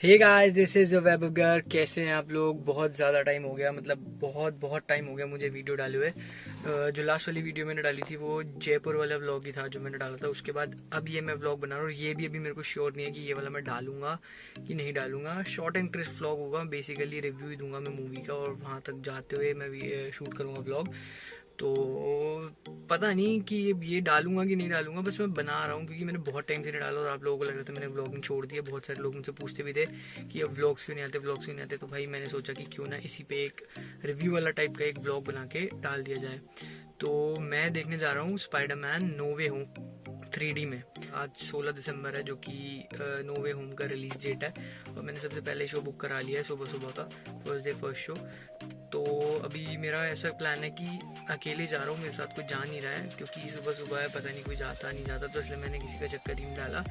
Hey guys, this is वेबगर। कैसे हैं आप लोग? बहुत ज़्यादा टाइम हो गया, मतलब बहुत टाइम हो गया मुझे वीडियो डाले हुए। जो लास्ट वाली वीडियो मैंने डाली थी वो जयपुर वाला व्लॉग ही था जो मैंने डाला था। उसके बाद अब ये मैं व्लॉग बना रहा हूँ और ये भी अभी मेरे को श्योर नहीं है कि ये वाला मैं डालूंगा कि नहीं डालूंगा। शॉर्ट एंड क्रिस्प व्लॉग होगा, बेसिकली रिव्यू ही दूंगा मैं मूवी का और वहाँ तक जाते हुए मैं भी शूट करूँगा व्लॉग। तो पता नहीं कि ये डालूंगा कि नहीं डालूंगा, बस मैं बना रहा हूँ क्योंकि मैंने बहुत टाइम से नहीं डाला और आप लोगों को लग रहा था मैंने व्लॉगिंग छोड़ दिया। बहुत सारे लोग मुझसे पूछते भी थे कि अब व्लॉग्स क्यों नहीं आते, व्लॉग्स क्यों नहीं आते। तो भाई मैंने सोचा कि क्यों ना इसी पे एक रिव्यू वाला टाइप का एक व्लॉग बना के डाल दिया जाए। तो मैं देखने जा रहा हूँ स्पाइडरमैन नो वे होम 3D में। आज 16 दिसंबर है जो कि नो वे होम का रिलीज डेट है और मैंने सबसे पहले शो बुक करा लिया है सुबह सुबह का, फर्स्ट डे फर्स्ट शो। तो अभी मेरा ऐसा प्लान है कि अकेले जा रहा हूँ, मेरे साथ कोई जा नहीं रहा है क्योंकि सुबह सुबह है, पता नहीं कोई जाता नहीं जाता, तो इसलिए मैंने किसी का चक्कर ही नहीं डाला।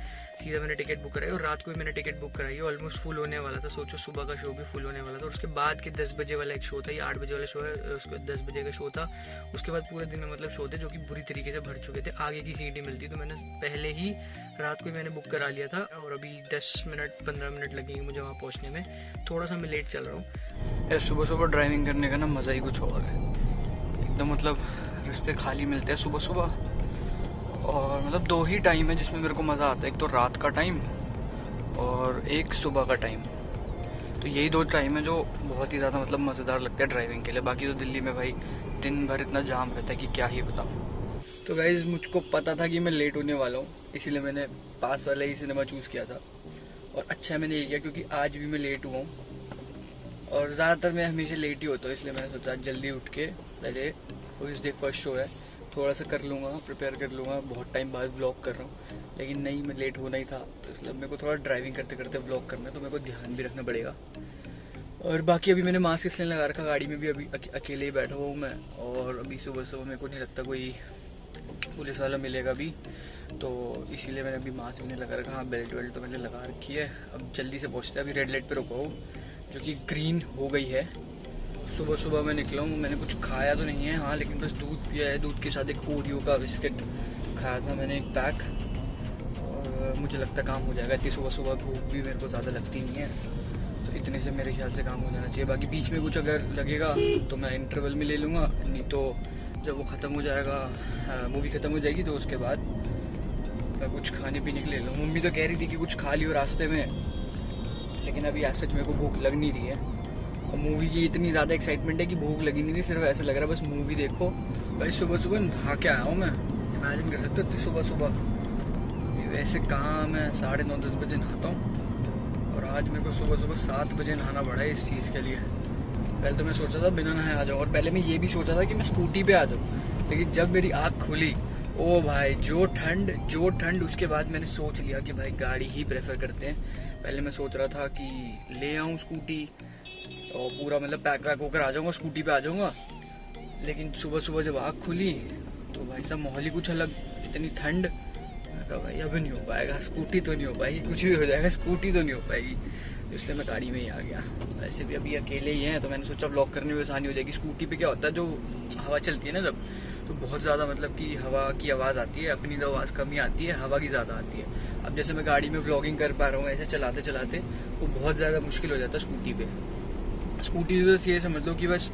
सीधा मैंने टिकट बुक कराई और रात को भी मैंने टिकट बुक कराई है। ऑलमोस्ट फुल होने वाला था, सोचो सुबह का शो भी फुल होने वाला था और उसके बाद के 10 बजे वाला एक शो था। ये 8 बजे वाला शो है, उसके 10 बजे का शो था। उसके बाद पूरे दिन में मतलब शो थे जो कि बुरी तरीके से भर चुके थे, आगे की सीट ही मिलती। तो मैंने पहले ही रात को ही मैंने बुक करा लिया था और अभी 10 मिनट 15 मिनट लगेंगे मुझे वहाँ पहुँचने में। थोड़ा सा मैं लेट चल रहा हूँ यार। सुबह सुबह ड्राइविंग करने का ना मज़ा ही कुछ और है एकदम। मतलब रास्ते खाली मिलते हैं सुबह सुबह और मतलब दो ही टाइम है जिसमें मेरे को मज़ा आता है, एक तो रात का टाइम और एक सुबह का टाइम। तो यही दो टाइम है जो बहुत ही ज़्यादा मतलब मज़ेदार लगता है ड्राइविंग के लिए। बाकी तो दिल्ली में भाई दिन भर इतना जाम रहता है कि क्या ही बताऊँ। तो गाइस मुझको पता था कि मैं लेट होने वाला हूँ, इसीलिए मैंने पास वाला ही सिनेमा चूज़ किया था। और अच्छा है मैंने ये किया क्योंकि आज भी मैं लेट हुआ हूँ और ज़्यादातर मैं हमेशा लेट ही होता हूँ, इसलिए मैंने सोचा जल्दी उठ के पहले फर्स्ट डे फर्स्ट शो है थोड़ा सा कर लूँगा, प्रिपेयर कर लूँगा। बहुत टाइम बाद व्लॉग कर रहा हूँ लेकिन नहीं, मैं लेट होना ही था तो इसलिए मेरे को थोड़ा ड्राइविंग करते करते व्लॉग करना है, तो मेरे को ध्यान भी रखना पड़ेगा। और बाकी अभी मैंने मास्क इसलिए लगा रखा, गाड़ी में भी अभी अकेले ही बैठा हुआ हूँ मैं। और अभी सुबह सुबह मेरे को नहीं लगता कोई पुलिस वाला मिलेगा भी, तो इसीलिए मैंने अभी मास्क भी नहीं लगा रखा। हाँ बेल्ट वेल्ट तो मैंने लगा रखी है। अब जल्दी से पहुँचते हैं, अभी रेड लाइट पे रुका हूँ जो कि ग्रीन हो गई है। सुबह सुबह मैं निकला हूँ, मैंने कुछ खाया तो नहीं है हाँ, लेकिन बस दूध पिया है। दूध के साथ एक ओरियो का बिस्किट खाया था मैंने, एक पैक। और मुझे लगता है काम हो जाएगा, इतनी सुबह सुबह भूख भी मेरे को ज़्यादा लगती नहीं है, तो इतने से मेरे ख्याल से काम हो जाना चाहिए। बाकी बीच में कुछ अगर लगेगा तो मैं इंटरवल में ले लूँगा, नहीं तो जब वो ख़त्म हो जाएगा, मूवी ख़त्म हो जाएगी तो उसके बाद मैं कुछ खाने पीने के ले लूँ। मम्मी तो कह रही थी कि कुछ खा लियो रास्ते में, लेकिन अभी ऐसे मेरे को भूख लग नहीं रही है। और मूवी की इतनी ज़्यादा एक्साइटमेंट है कि भूख लगी नहीं रही, सिर्फ ऐसा लग रहा है बस मूवी देखो। भाई सुबह सुबह नहा के आया हूँ मैं, इमेजिन कर सकते हो इतनी सुबह सुबह। वैसे कहाँ मैं 9:30 10 बजे नहाता हूँ और आज मेरे को सुबह सुबह 7 बजे नहाना पड़ा है इस चीज़ के लिए। पहले तो मैं सोचा था बिना नहाए आ जाऊँ और पहले मैं ये भी सोचा था कि मैं स्कूटी पे आ जाऊँ, लेकिन जब मेरी आँख खुली ओ भाई जो ठंड। उसके बाद मैंने सोच लिया कि भाई गाड़ी ही प्रेफर करते हैं। पहले मैं सोच रहा था कि ले आऊँ स्कूटी और पूरा मतलब पैक वैक होकर आ जाऊँगा, स्कूटी पे आ जाऊँगा। लेकिन सुबह सुबह जब आँख खुली तो भाई साहब माहौल ही कुछ अलग, इतनी ठंड। मैं कहा भाई अब नहीं हो पाएगा, स्कूटी तो नहीं हो पाएगी, कुछ भी हो जाएगा स्कूटी तो नहीं हो पाएगी। इसलिए मैं गाड़ी में ही आ गया। वैसे भी अभी अकेले ही हैं तो मैंने सोचा व्लॉग करने में आसानी हो जाएगी। स्कूटी पे क्या होता है, जो हवा चलती है ना जब, तो बहुत ज़्यादा मतलब कि हवा की आवाज़ आती है, अपनी तो आवाज़ कम ही आती है, हवा की ज़्यादा आती है। अब जैसे मैं गाड़ी में व्लॉगिंग कर पा रहा हूँ ऐसे चलाते चलाते, वो बहुत ज़्यादा मुश्किल हो जाता है स्कूटी पे। स्कूटी तो ये समझ लो कि बस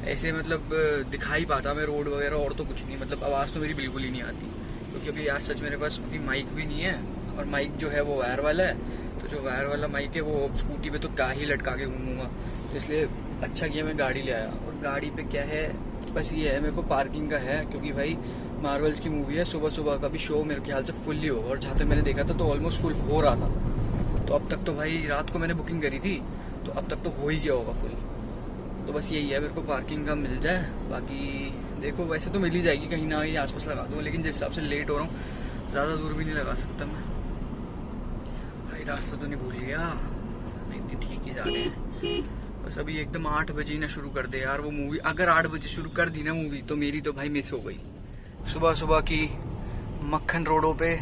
ऐसे मतलब दिखाई पाता मैं रोड वगैरह, और तो कुछ नहीं, मतलब आवाज़ तो मेरी बिल्कुल ही नहीं आती क्योंकि अभी आज सच मेरे पास अभी माइक भी नहीं है और माइक जो है वो वायर वाला है। तो जो वायर वाला माइक है वो स्कूटी पे तो क्या ही लटका के घूमूंगा, तो इसलिए अच्छा किया मैं गाड़ी ले आया। और गाड़ी पे क्या है, बस ये है मेरे को पार्किंग का है क्योंकि भाई मार्वल्स की मूवी है, सुबह सुबह का भी शो मेरे ख्याल से फुल ही होगा और जहाँ तक मैंने देखा था तो ऑलमोस्ट फुल हो रहा था। तो अब तक तो भाई रात को मैंने बुकिंग करी थी तो अब तक तो हो ही गया होगा फुल। तो बस यही है, मेरे को पार्किंग का मिल जाए। बाकी देखो वैसे तो मिल ही जाएगी, कहीं ना कहीं आसपास लगा दूँ, लेकिन जिस हिसाब से लेट हो रहा हूँ ज़्यादा दूर भी नहीं लगा सकता मैं। भाई रास्ता तो नहीं भूल गया, नहीं ठीक ही जा रहे हैं। बस अभी एकदम 8 बजे ना शुरू कर दे यार वो मूवी। अगर 8 बजे शुरू कर दी ना मूवी तो मेरी तो भाई मिस हो गई। सुबह सुबह की मक्खन रोडों पे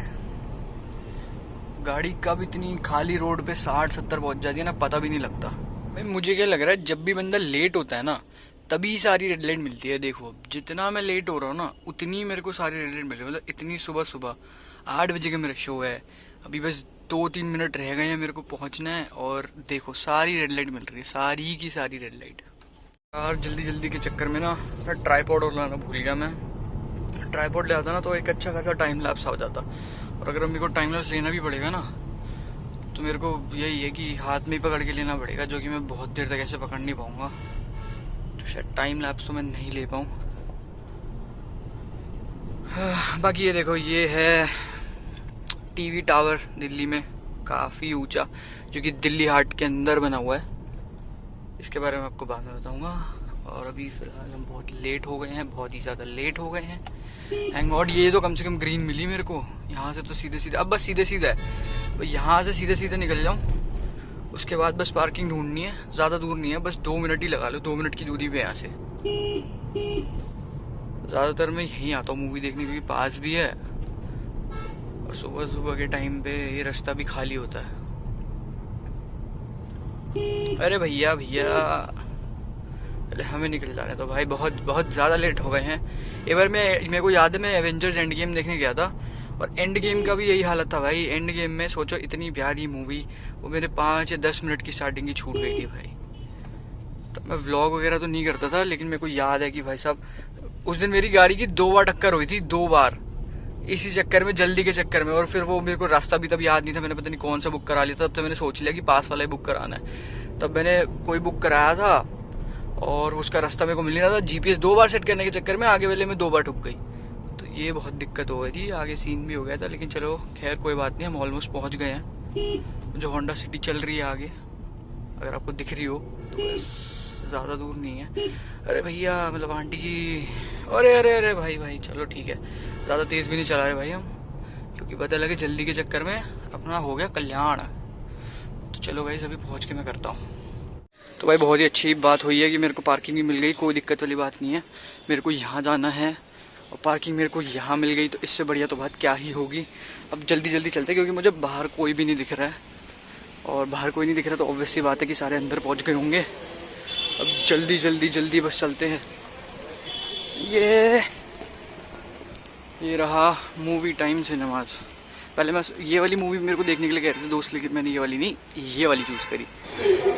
गाड़ी कब इतनी खाली रोड पे 60 70 पहुंच जाती है ना, पता भी नहीं लगता। भाई मुझे क्या लग रहा है, जब भी बंदा लेट होता है ना तभी सारी रेड लाइट मिलती है। देखो जितना मैं लेट हो रहा हूँ ना उतनी मेरे को सारी रेड लाइट मिल रही है। मतलब इतनी सुबह सुबह 8 बजे का मेरा शो है, अभी बस 2-3 मिनट रह गए हैं मेरे को पहुंचना है, और देखो सारी रेड लाइट मिल रही है, सारी की सारी रेड लाइट। यार जल्दी जल्दी के चक्कर में ना मैं ट्राईपॉड और लाना भूल गया। मैं ट्राईपॉड ले आता ना तो एक अच्छा खासा टाइम लैप्स आ जाता, और अगर मेरे को टाइम लैप्स लेना भी पड़ेगा ना तो मेरे को यही है कि हाथ में ही पकड़ के लेना पड़ेगा, जो कि मैं बहुत देर तक ऐसे पकड़ नहीं पाऊंगा, तो शायद टाइम लैप्स तो मैं नहीं ले पाऊँ। बाकी ये देखो, ये है टीवी टावर दिल्ली में, काफ़ी ऊंचा, जो कि दिल्ली हाट के अंदर बना हुआ है। इसके बारे में आपको बाद में बताऊंगा। और अभी फिलहाल हम बहुत लेट हो गए हैं, बहुत ही ज़्यादा लेट हो गए हैं। थैंक गॉड ये तो कम से कम ग्रीन मिली मेरे को। यहाँ से तो सीधे सीधे, अब बस सीधे सीधे है, तो यहाँ से सीधे सीधे निकल जाऊँ, उसके बाद बस पार्किंग ढूंढनी है। ज़्यादा दूर नहीं है, बस 2 मिनट ही लगा लो, 2 मिनट की दूरी पे यहाँ से। ज़्यादातर मैं यहीं आता हूँ मूवी देखने, क्योंकि पास भी है और सुबह सुबह के टाइम पे ये रास्ता भी खाली होता है। अरे भैया भैया, अरे हमें निकल जाने तो भाई, बहुत बहुत ज़्यादा लेट हो गए हैं। एक बार मेरे को याद है, मैं एवेंजर्स एंड गेम देखने गया था, और एंड गेम का भी यही हालत था भाई। एंड गेम में सोचो इतनी प्यारी मूवी, वो मेरे 5 या 10 मिनट की स्टार्टिंग की छूट गई थी भाई। तो मैं व्लॉग वगैरह तो नहीं करता था, लेकिन मेरे को याद है कि भाई साहब उस दिन मेरी गाड़ी की 2 बार टक्कर हुई थी, 2 बार, इसी चक्कर में, जल्दी के चक्कर में। और फिर वो मेरे को रास्ता भी तब याद नहीं था, मैंने पता नहीं कौन सा बुक करा लिया था। तब तो मैंने सोच लिया कि पास वाला ही बुक कराना है, तब मैंने कोई बुक कराया था, और उसका रास्ता मेरे को मिल नहीं रहा था। जीपीएस 2 बार सेट करने के चक्कर में आगे वाले में 2 बार ठुक गई, तो ये बहुत दिक्कत हो गई थी, आगे सीन भी हो गया था। लेकिन चलो खैर कोई बात नहीं, हम ऑलमोस्ट पहुंच गए हैं। जो होंडा सिटी चल रही है आगे, अगर आपको दिख रही हो तो बस, ज़्यादा दूर नहीं है। अरे भैया, मतलब आंटी जी, अरे अरे अरे भाई भाई, चलो ठीक है, ज़्यादा तेज़ भी नहीं चला रहे भाई हम, क्योंकि पता लगे जल्दी के चक्कर में अपना हो गया कल्याण। तो चलो भाई अभी पहुँच के मैं करता हूँ। तो भाई बहुत ही अच्छी बात हुई है कि मेरे को पार्किंग भी मिल गई, कोई दिक्कत वाली बात नहीं है। मेरे को यहाँ जाना है और पार्किंग मेरे को यहाँ मिल गई, तो इससे बढ़िया तो बात क्या ही होगी। अब जल्दी जल्दी चलते, क्योंकि मुझे बाहर कोई भी नहीं दिख रहा है, और बाहर कोई नहीं दिख रहा तो ऑब्वियसली बात है कि सारे अंदर पहुँच गए होंगे। अब जल्दी जल्दी जल्दी बस चलते हैं। ये रहा मूवी टाइम सिनेमाज। पहले मैं ये वाली मूवी मेरे को देखने के लिए कह रहे थे दोस्त, लेकिन मैंने ये वाली नहीं, ये वाली चूज़ करी।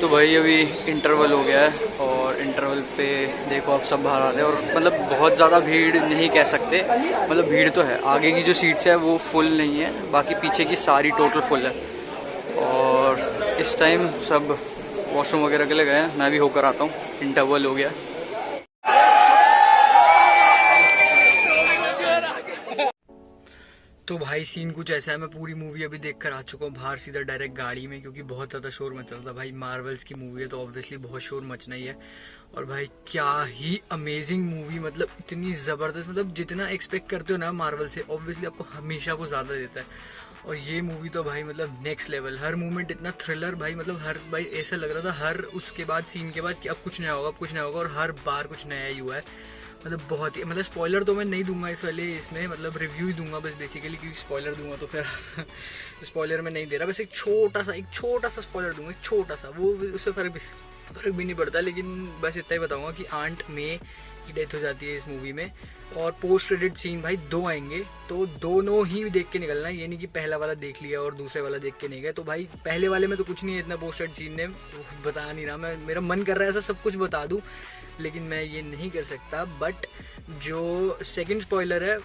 तो भाई अभी इंटरवल हो गया है, और इंटरवल पे देखो आप सब बाहर आ रहे हैं, और मतलब बहुत ज़्यादा भीड़ नहीं कह सकते, मतलब भीड़ तो है। आगे की जो सीट्स है वो फुल नहीं है, बाकी पीछे की सारी टोटल फुल है। और इस टाइम सब वॉशरूम वगैरह के लिए गए हैं, मैं भी होकर आता हूँ, इंटरवल हो गया। तो भाई सीन कुछ ऐसा है, मैं पूरी मूवी अभी देख कर आ चुका हूँ बाहर, सीधा डायरेक्ट गाड़ी में, क्योंकि बहुत ज़्यादा शोर मच रहा था भाई। मार्वल्स की मूवी है तो ऑब्वियसली बहुत शोर मचना ही है। और भाई क्या ही अमेजिंग मूवी, मतलब इतनी ज़बरदस्त, मतलब जितना एक्सपेक्ट करते हो ना मार्वल से, ऑब्वियसली आपको हमेशा वो ज़्यादा देता है। और ये मूवी तो भाई मतलब नेक्स्ट लेवल, हर मूवमेंट इतना थ्रिलर भाई, मतलब हर भाई ऐसा लग रहा था हर उसके बाद सीन के बाद कि अब कुछ नया होगा, अब कुछ नया होगा, और हर बार कुछ नया ही हुआ है। मतलब बहुत ही, मतलब स्पॉइलर तो मैं नहीं दूंगा इस वाले इसमें, मतलब रिव्यू ही दूंगा बस बेसिकली, क्योंकि स्पॉइलर दूंगा तो फिर स्पॉइलर में नहीं दे रहा, बस एक छोटा सा स्पॉइलर दूंगा, एक छोटा सा, वो उससे फर्क भी नहीं पड़ता। लेकिन बस इतना ही बताऊंगा कि आंट में की डेथ हो जाती है इस मूवी में, और पोस्ट क्रेडिट सीन भाई 2 आएंगे, तो दोनों ही देख के निकलना है। ये नहीं कि पहला वाला देख लिया और दूसरे वाला देख के नहीं गए। तो भाई पहले वाले में तो कुछ नहीं है इतना, पोस्ट क्रेडिट सीन ने बता नहीं रहा मैं, मेरा मन कर रहा है ऐसा सब कुछ बता दूं, लेकिन मैं ये नहीं कर सकता। बट जो सेकंड स्पॉइलर है,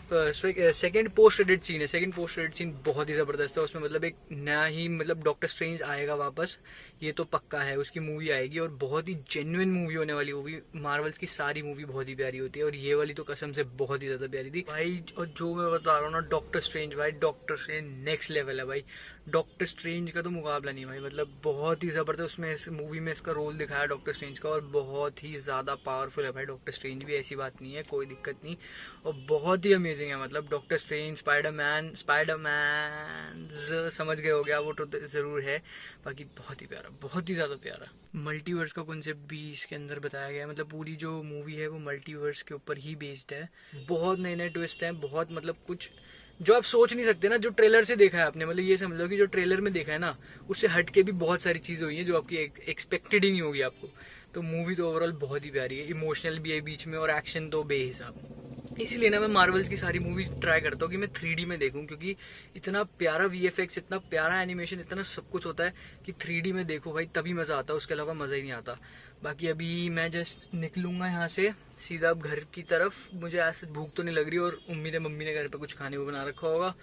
सेकंड पोस्ट क्रेडिट सीन है, सेकंड पोस्ट क्रेडिट सीन बहुत ही ज़बरदस्त है। उसमें मतलब एक नया ही, मतलब डॉक्टर स्ट्रेंज आएगा वापस, ये तो पक्का है, उसकी मूवी आएगी, और बहुत ही जेन्युइन मूवी होने वाली मूवी। मार्वल्स की सारी मूवी बहुत ही प्यारी होती है, और ये वाली तो कसम से बहुत ही ज़्यादा प्यारी थी भाई। और जो मैं बता रहा हूँ ना, डॉक्टर स्ट्रेंज भाई, डॉक्टर स्ट्रेंज नेक्स्ट लेवल है भाई। डॉक्टर स्ट्रेंज का तो मुकाबला नहीं भाई, मतलब बहुत ही ज़बरदस्त उसमें, इस मूवी में इसका रोल दिखाया डॉक्टर स्ट्रेंज का, और बहुत ही ज़्यादा पावरफुल है भाई डॉक्टर स्ट्रेंज भी, ऐसी बात नहीं है, कोई दिक्कत नहीं। और बहुत ही अमेजिंग है, मतलब डॉक्टर स्ट्रेंज, स्पाइडरमैन समझ गए हो गया, वो तो ज़रूर है। बाकी बहुत ही प्यारा, बहुत ही ज़्यादा प्यारा। मल्टीवर्स का कॉन्सेप्ट भी इसके अंदर बताया गया है, मतलब पूरी जो मूवी है वो मल्टीवर्स के ऊपर ही बेस्ड है। बहुत नए नए ट्विस्ट हैं, बहुत मतलब कुछ जो आप सोच नहीं सकते ना, जो ट्रेलर से देखा है आपने, मतलब ये समझ लो कि जो ट्रेलर में देखा है ना, उससे हट के भी बहुत सारी चीज़ें हुई हैं जो आपकी एक्सपेक्टेड ही नहीं होगी आपको। तो मूवी तो ओवरऑल बहुत ही प्यारी है, इमोशनल भी है बीच में और एक्शन तो बेहिसाब। इसीलिए ना मैं मार्वल्स की सारी मूवी ट्राई करता हूँ कि मैं 3D में देखूँ, क्योंकि इतना प्यारा VFX, इतना प्यारा एनिमेशन, इतना सब कुछ होता है कि 3D में देखो भाई, तभी मज़ा आता है, उसके अलावा मज़ा ही नहीं आता। बाकी अभी मैं जस्ट निकलूंगा यहाँ से सीधा अब घर की तरफ। मुझे ऐसे भूख तो नहीं लग रही, और उम्मीद है मम्मी ने घर पे कुछ खाने को बना रखा होगा,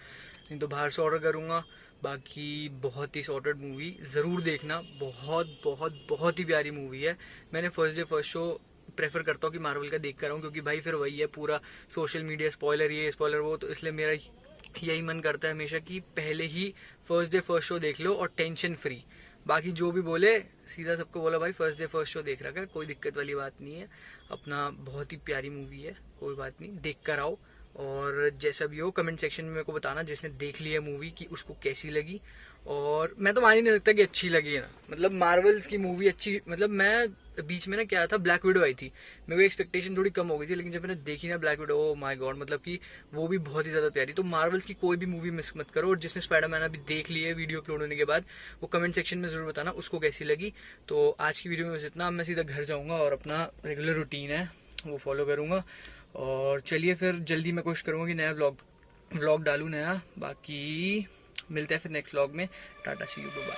नहीं तो बाहर से ऑर्डर करूँगा। बाकी बहुत ही सॉर्टेड मूवी ज़रूर देखना, बहुत बहुत बहुत ही प्यारी मूवी है। मैंने first day first show prefer करता हूँ कि मार्वल का देख कर आऊँ, क्योंकि भाई फिर वही है पूरा सोशल मीडिया स्पॉइलर ये स्पॉइलर वो, तो इसलिए मेरा यही मन करता है हमेशा कि पहले ही फर्स्ट डे फर्स्ट शो देख लो और टेंशन फ्री। बाकी जो भी बोले सीधा सबको बोला भाई फर्स्ट डे फर्स्ट शो देख रखा है, कोई दिक्कत वाली बात नहीं है अपना, बहुत ही प्यारी मूवी है, कोई बात नहीं, देख कर आओ। और जैसा भी हो कमेंट सेक्शन में मेरे को बताना जिसने देख लिया मूवी कि उसको कैसी लगी। और मैं तो मान ही नहीं सकता कि अच्छी लगी है ना, मतलब मार्वल्स की मूवी अच्छी, मतलब मैं बीच में ना क्या था, ब्लैक विडो आई थी, मेरे को एक्सपेक्टेशन थोड़ी कम हो गई थी, लेकिन जब मैंने देखी ना black window, oh my God, मतलब कि वो भी बहुत ही ज़्यादा प्यारी। तो मार्वल्स की कोई भी मूवी मिस मत करो, और जिसने स्पाइडरमैन अभी देख ली है वीडियो अपलोड होने के बाद, वो कमेंट सेक्शन में ज़रूर बताना उसको कैसी लगी। तो आज की वीडियो में बस इतना, मैं सीधा घर जाऊँगा और अपना रेगुलर रूटीन है वो फॉलो करूँगा। और चलिए फिर जल्दी मैं कोशिश करूँगा कि नया व्लॉग डालूँ नया। बाकी मिलते हैं फिर नेक्स्ट व्लॉग में। टाटा, सी यू, बाय।